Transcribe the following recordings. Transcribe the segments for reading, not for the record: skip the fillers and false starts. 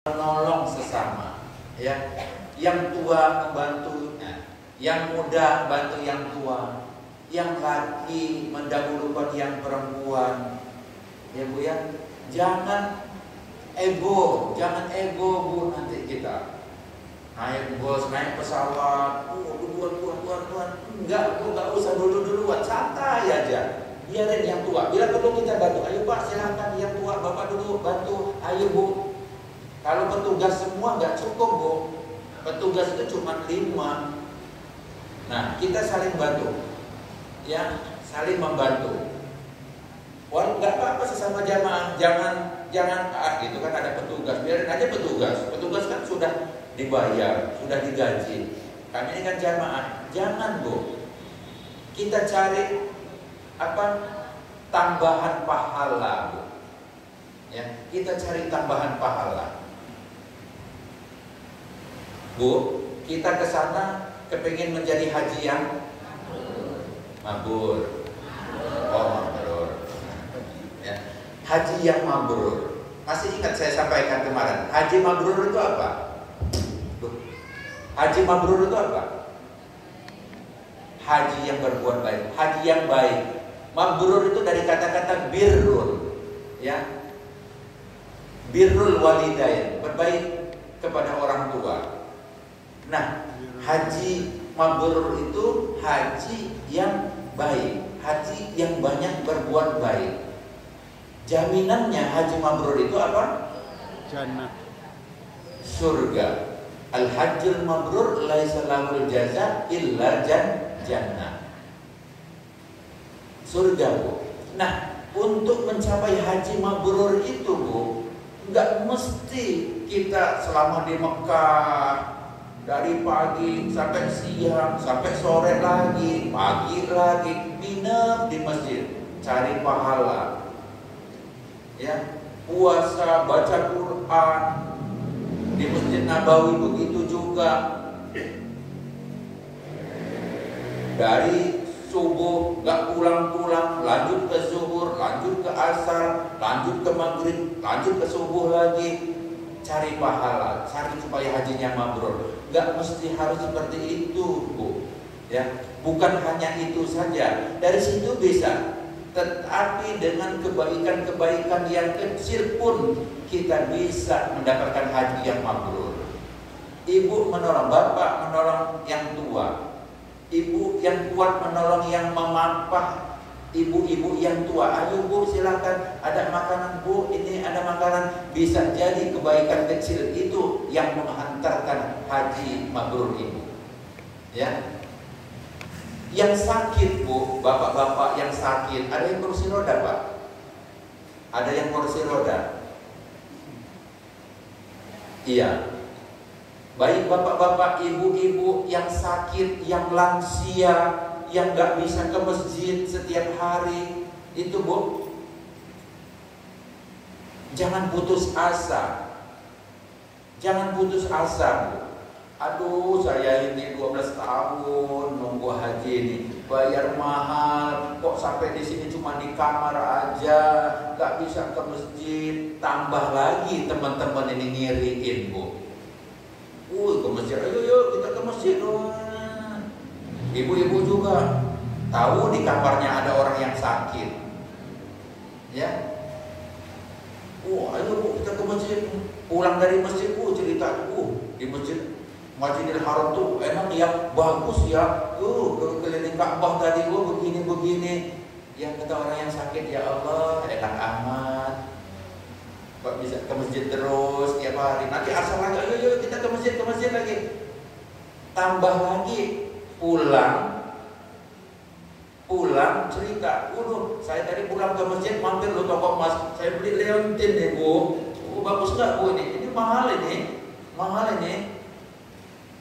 menolong sesama, ya. Yang tua membantu, yang muda bantu yang tua, yang laki mendahulukan yang perempuan, ya Bu ya. Jangan ego Bu, nanti kita naik bos, naik pesawat, duluan, enggak Bu, enggak usah duluan, santai aja. Biarin yang tua, bila perlu kita bantu, ayo Pak silahkan yang tua, Bapak dulu bantu, ayo Bu. Kalau petugas semua nggak cukup Bu, petugas itu cuma 5. Nah kita saling bantu, ya, saling membantu. Wah nggak apa-apa sesama jamaah, jangan gitu kan, ada petugas, biarin aja petugas kan sudah dibayar, sudah digaji. Kami ini kan jamaah, jangan Bu, kita cari tambahan pahala Bu, ya, kita cari tambahan pahala. Bu, kita ke sana kepingin menjadi haji yang mabrur. Oh, mabrur. Ya. Haji yang mabrur. Masih ingat saya sampaikan kemarin, haji mabrur itu apa? Haji mabrur itu apa? Haji yang berbuat baik, haji yang baik. Mabrur itu dari kata-kata birrul, ya. Birrul walidain, berbaik kepada orang tua. Nah, haji mabrur itu haji yang baik, haji yang banyak berbuat baik. Jaminannya haji mabrur itu apa? Jannah. Surga. Al-hajjul mabrur laisa lahul jaza illa jannah. Surga Bu. Nah, untuk mencapai haji mabrur itu Bu, nggak mesti kita selama di Mekah dari pagi sampai siang, sampai sore lagi, pagi lagi, minum di masjid, cari pahala. Ya, puasa, baca Quran di Masjid Nabawi begitu juga. Dari subuh nggak pulang-pulang, lanjut ke zuhur, lanjut ke asar, lanjut ke maghrib, lanjut ke subuh lagi. Cari pahala, cari supaya hajinya mabrur. Gak mesti harus seperti itu Bu, ya. Bukan hanya itu saja, dari situ bisa. Tetapi dengan kebaikan-kebaikan yang kecil pun kita bisa mendapatkan haji yang mabrur. Ibu menolong, bapak menolong yang tua, ibu yang kuat menolong yang memampah, ibu-ibu yang tua, ayo Bu silakan, ada makanan Bu, ini ada makanan. Bisa jadi kebaikan kecil itu yang menghantarkan haji mabrur ibu, ya. Yang sakit Bu, bapak-bapak yang sakit, ada yang kursi roda Pak, ada yang kursi roda, iya. Baik bapak-bapak, ibu-ibu yang sakit, yang lansia, yang gak bisa ke masjid setiap hari, itu Bu, jangan putus asa. Jangan putus asa Bu. Aduh saya ini 12 tahun nunggu haji ini, bayar mahal, kok sampai di sini cuma di kamar aja, gak bisa ke masjid. Tambah lagi teman-teman ini ngiriin Bu, ke masjid, ayo kita ke masjid dong. Ibu-ibu juga tahu di kamarnya ada orang yang sakit, ya. Ayo Bu kita ke masjid. Pulang dari masjid Bu, cerita di Masjidil Haram tuh emang ya bagus ya. Keliling Ka'bah tadi begini. Yang kata orang yang sakit, ya Allah enak amat, kok bisa ke masjid terus tiap hari. Nanti asal lagi, ayo kita ke masjid lagi. Tambah lagi pulang cerita, saya tadi pulang ke masjid mampir lo toko emas, saya beli leontin nih Bu. Bagus nggak Bu ini mahal ini.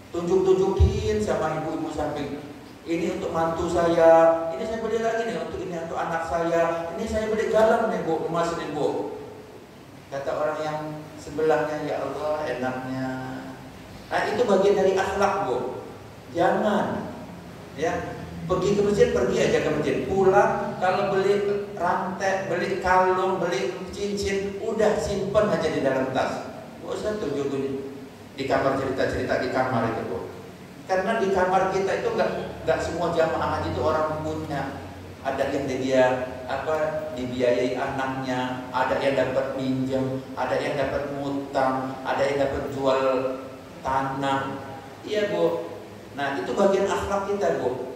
Tunjukin sama ibu-ibu samping. Ini untuk mantu saya, ini saya beli lagi nih, ini untuk anak saya, ini saya beli galang nih Bu, emas nih Bu. Kata orang yang sebelahnya, ya Allah enaknya. Nah itu bagian dari akhlak Bu. Jangan, ya, pergi ke masjid, pergi aja ke masjid. Pulang kalau beli rantai, beli kalung, beli cincin, udah simpen aja di dalam tas. Nggak usah tujuh di kamar cerita-cerita di kamar itu, Bu. Karena di kamar kita itu nggak semua jamaah haji itu orang punya. Ada yang dia dibiayai anaknya, ada yang dapat minjem, ada yang dapat ngutang, ada yang dapat jual tanah. Iya, Bu. Nah, itu bagian akhlak kita, Bu.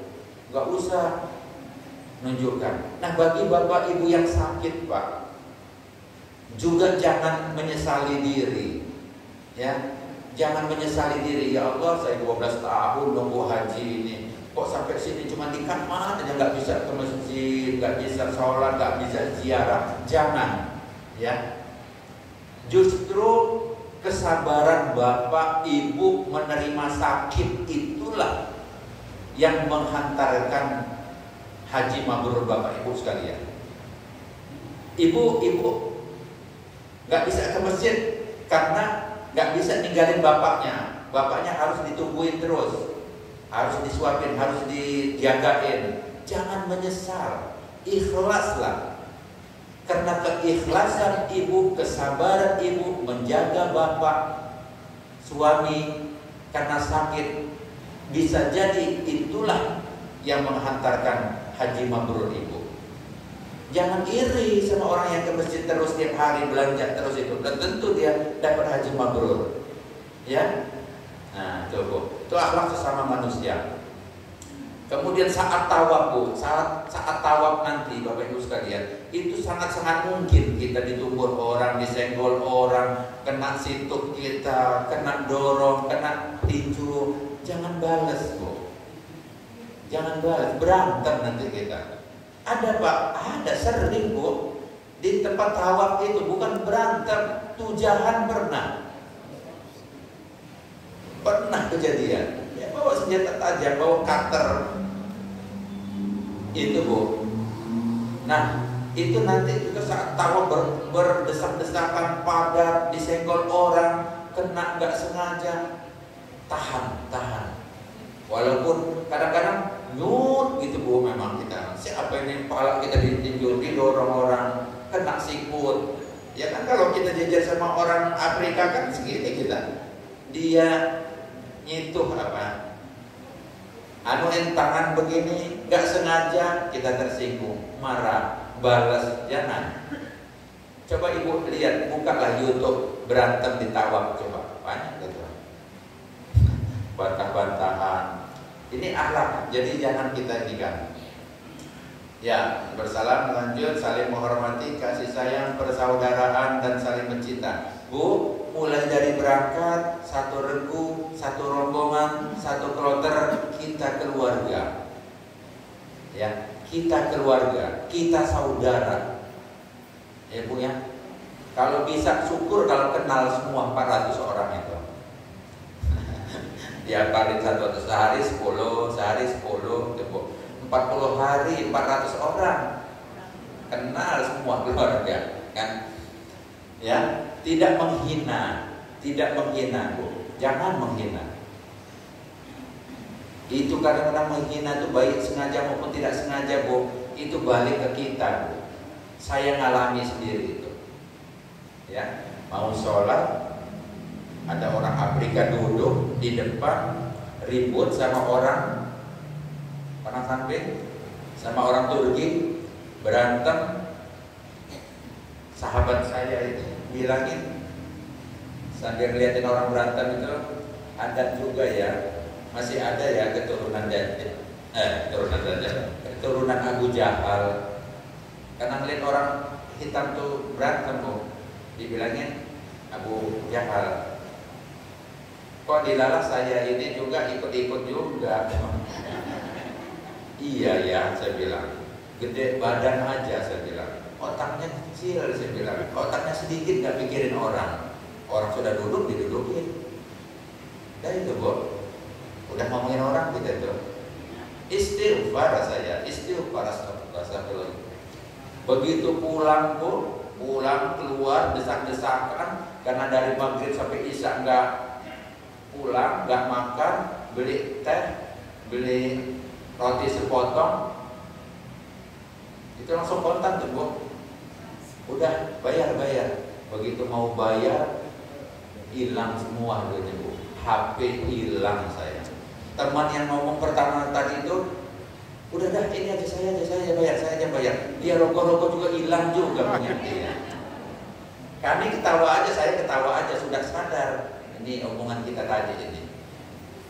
Nggak usah nunjukkan. Nah, bagi bapak ibu yang sakit, Pak, juga jangan menyesali diri. Ya, jangan menyesali diri. Ya Allah, saya 12 tahun nunggu haji ini, kok sampai sini cuma di kamar aja, nggak bisa ke masjid, nggak bisa sholat, nggak bisa ziarah. Jangan, ya. Justru kesabaran bapak ibu menerima sakit itulah yang menghantarkan haji mabrur bapak ibu sekalian. Ibu nggak bisa ke masjid karena nggak bisa ninggalin bapaknya. Bapaknya harus ditungguin terus, harus disuapin, harus dijagain. Jangan menyesal, ikhlaslah. Karena keikhlasan ibu, kesabaran ibu menjaga bapak, suami karena sakit, bisa jadi itulah yang menghantarkan haji mabrur ibu. Jangan iri sama orang yang ke masjid terus tiap hari belanja terus itu. Dan tentu dia dapat haji mabrur. Ya. Nah, itu akhlak sesama manusia. Kemudian saat tawaf, Bu, saat tawaf nanti Bapak Ibu sekalian, itu sangat-sangat mungkin kita ditumbur orang, disenggol orang, kena situk kita, kena dorong, kena tinju. Jangan balas, Bu. Jangan balas, berantem nanti kita. Ada, Pak, ada sering, Bu, di tempat tawaf itu bukan berantem, tujahan pernah kejadian. Ya, bawa senjata tajam, bawa cutter. Itu, Bu. Nah, itu nanti juga saat tawaf berdesak-desakan, padat, disenggol orang, kena nggak sengaja, tahan. Walaupun kadang-kadang nyut gitu, Bu, memang kita. Siapa ini kepala kita ditinju, didorong orang, kena sikut. Ya kan kalau kita jajar sama orang Afrika kan segini kita. Dia nyituk tangan begini, nggak sengaja kita tersinggung, marah, balas, jangan. Coba ibu lihat, bukalah YouTube berantem di tawaf, coba banyak gitu, bantah-bantahan. Ini akhlak, jadi jangan kita jadikan. Ya, bersalam, lanjut, saling menghormati, kasih sayang, persaudaraan dan saling mencinta. Bu, mulai dari berangkat, satu regu, satu rombongan, satu kloter, kita keluarga. Ya, kita keluarga, kita saudara. Ya, Bu, ya. Kalau bisa syukur kalau kenal semua 400 orang itu. Diapalin sehari 10, itu, Bu. 40 hari 400 orang. Kenal semua keluarga, kan? Ya. Tidak menghina, Bu. Jangan menghina. Itu kadang-kadang menghina itu baik sengaja maupun tidak sengaja, Bu. Itu balik ke kita, Bu. Saya ngalami sendiri itu. Ya, mau sholat, ada orang Afrika duduk di depan, ribut sama orang samping, sama orang Turki, berantem. Sahabat saya itu bilangin sambil ngeliatin orang berantem itu, ada juga ya, masih ada ya keturunan Abu Jahal. Karena ngeliat orang hitam tuh berantem, Bu, dibilangin Abu Jahal. Kok dilalah saya ini juga ikut-ikut juga. Iya ya, saya bilang, gede badan aja, saya bilang, otaknya kecil, saya bilang, otaknya sedikit, nggak pikirin orang. Orang sudah duduk, didudukin. Dan itu, Bu, udah ngomongin orang kita itu. Istighfar saya, istighfar astagfirullah. Begitu pulang, Bu, keluar desak-desakan karena dari maghrib sampai isya nggak pulang, nggak makan, beli teh, beli roti sepotong, itu langsung kontak tuh, Bu. Udah bayar. Begitu mau bayar, hilang semua duitnya Bu. HP hilang saya. Teman yang ngomong pertama tadi itu, udah dah ini aja saya aja bayar. Dia rokok-rokok juga hilang juga punya dia. Kami ketawa aja, saya ketawa aja, sudah sadar ini omongan kita tadi ini.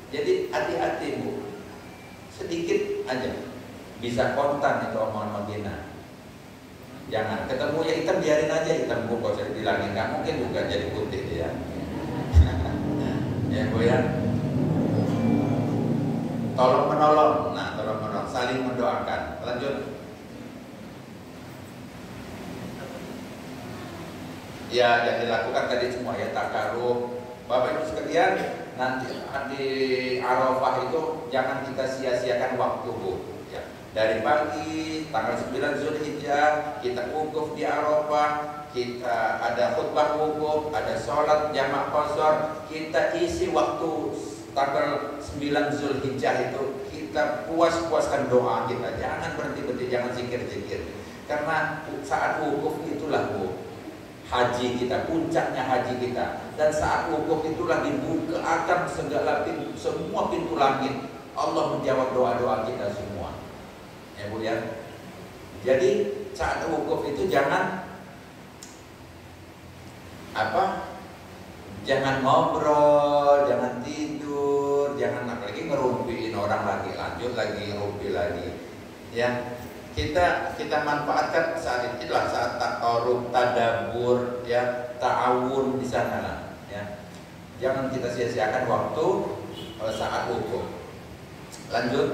Jadi hati-hati Bu, sedikit aja bisa kontan itu omongan Magina. Jangan ketemu ya hitam, biarin aja hitam Bu, kalau saya bilangin nggak mungkin juga jadi putih dia. Ya Bu ya. Tolong menolong, saling mendoakan. Lanjut. Ya, yang dilakukan tadi semua ya takaruf. Bapak Ibu sekalian, nanti di Arafah itu jangan kita sia-siakan waktu Bu. Ya. Dari pagi tanggal 9 Zulhijjah kita wukuf di Arafah, kita ada khutbah wukuf, ada sholat jamak qashar, kita isi waktu tanggal 9 Zulhijjah itu kita puas-puaskan doa kita, jangan berhenti-berhenti, jangan zikir-zikir. Karena saat wukuf itulah Bu, haji kita, puncaknya haji kita. Dan saat wukuf itulah dibuka akan segala pintu, semua pintu langit. Allah menjawab doa-doa kita semua. Ya Bu ya. Jadi saat wukuf itu jangan jangan ngobrol, jangan tidur, jangan apalagi ngerumpiin orang lagi, lanjut lagi ngerumpi lagi. Ya. Kita manfaatkan saat itulah saat takarub, tadabur, ya, ta'awun di sana lah, ya. Jangan kita sia-siakan waktu saat wukuf. Lanjut.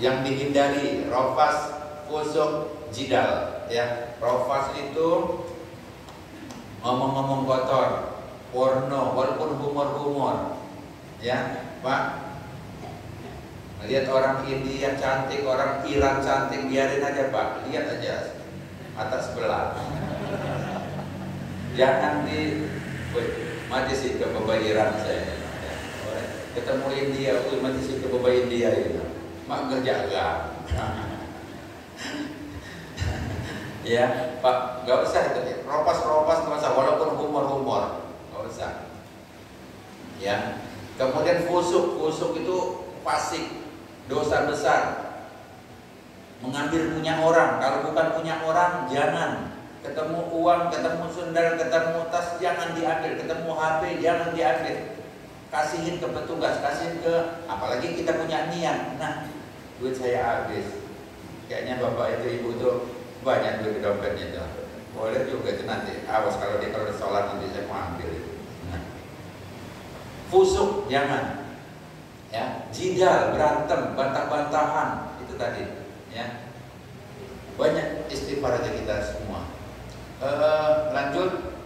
Yang dihindari rafas, fusuk, jidal, ya. Rafas itu ngomong-ngomong kotor, porno, walaupun humor-humor, ya, Pak. Lihat orang India cantik, orang Iran cantik, biarin aja Pak, lihat aja atas sebelah. Jangan mati sih ke beba Iran saya. Ketemu India, mati sih ke beba India itu. Mak kerjaga. Ya Pak, nggak usah itu, ropas nggak usah, walaupun humor, nggak usah. Ya, kemudian fusuk itu fasik. Dosa besar, mengambil punya orang. Kalau bukan punya orang, jangan. Ketemu uang, ketemu sendal, ketemu tas, jangan diambil. Ketemu HP, jangan diambil. Kasihin ke petugas, kasihin ke, apalagi kita punya niat. Nah, duit saya habis. Kayaknya bapak itu, ibu itu banyak duit di dompetnya itu. Boleh juga itu nanti. Awas kalau sholat nanti saya mau ambil itu. Nah. Fusuk, jangan. Ya, jidal, berantem, bantah-bantahan itu tadi, ya. Banyak istighfar aja kita semua. Lanjut,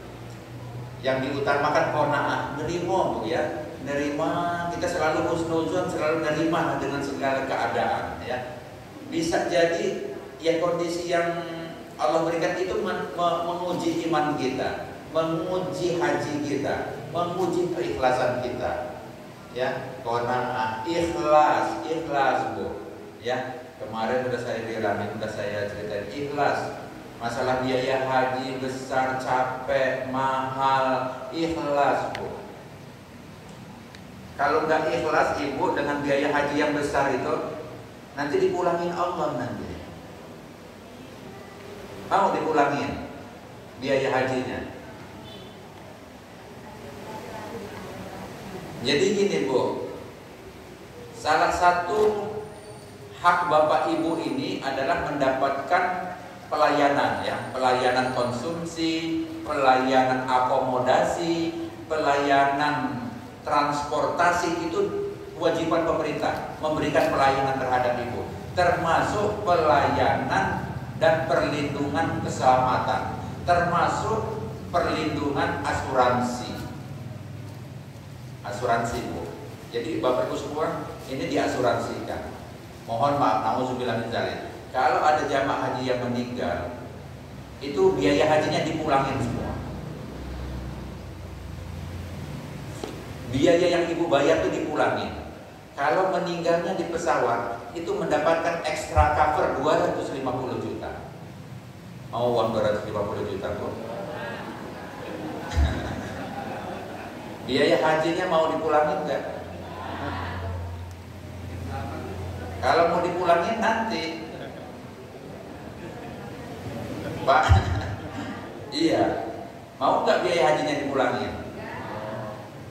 yang diutamakan qanaah, nerima Bu ya, nerima, kita selalu husnuzon, selalu nerima dengan segala keadaan, ya. Bisa jadi ya kondisi yang Allah berikan itu menguji iman kita, menguji haji kita, menguji keikhlasan kita. Ya, qanaah, ikhlas Bu. Ya, kemarin sudah saya bilangin, sudah saya ceritain ikhlas. Masalah biaya haji besar, capek, mahal, ikhlas Bu. Kalau nggak ikhlas Ibu dengan biaya haji yang besar itu, nanti dipulangin Allah nanti. Mau dipulangin biaya hajinya. Jadi gini Bu, salah satu hak Bapak Ibu ini adalah mendapatkan pelayanan, ya, pelayanan konsumsi, pelayanan akomodasi, pelayanan transportasi, itu kewajiban pemerintah memberikan pelayanan terhadap Ibu, termasuk pelayanan dan perlindungan keselamatan, termasuk perlindungan asuransi Bu. Jadi Bapak Ibu semua ini diasuransikan. Mohon maaf, nauzubillah min dzalik. Kalau ada jamaah haji yang meninggal, itu biaya hajinya dipulangin semua. Biaya yang Ibu bayar itu dipulangin. Kalau meninggalnya di pesawat, itu mendapatkan extra cover 250 juta. Mau uang 250 juta kok. Biaya hajinya mau dipulangin enggak? Kalau mau dipulangin nanti, Pak. Iya. Mau nggak biaya hajinya dipulangin?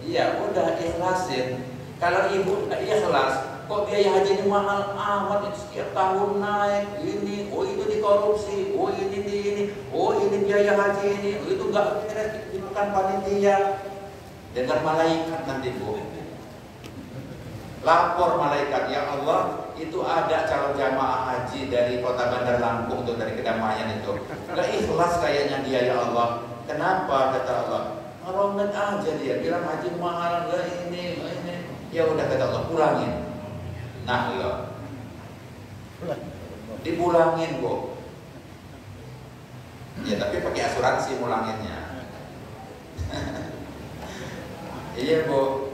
Iya, udah ikhlasin. Kalau ibu nggak ikhlas, kok biaya haji ini mahal amat, itu setiap tahun naik. Ini, oh itu dikorupsi, oh ini, oh ini biaya haji ini, oh itu nggak itu bukan panitia. Dengar malaikat nanti bu. Lapor malaikat, ya Allah, itu ada calon jamaah haji dari kota Bandar Lampung tuh, dari Kedamaian itu. Nggak ikhlas kayaknya dia, ya Allah. Kenapa? Kata Allah. Ngerondet aja dia, bilang haji mahal, enggak ini. Ya udah kata Allah, pulangin. Nah lo, dipulangin kok. Ya tapi pakai asuransi mulanginnya. Iya bu.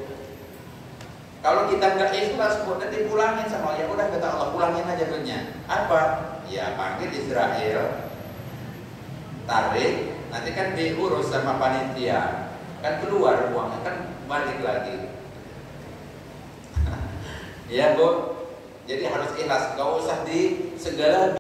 Kalau kita nggak ikhlas kok, nanti pulangin sama, ya udah kata Allah, pulangin aja duitnya. Apa? Ya panggil Israel, tarik, nanti kan diurus sama panitia, kan keluar uangnya, kan balik lagi. Ya bu, jadi harus ikhlas, gak usah di segala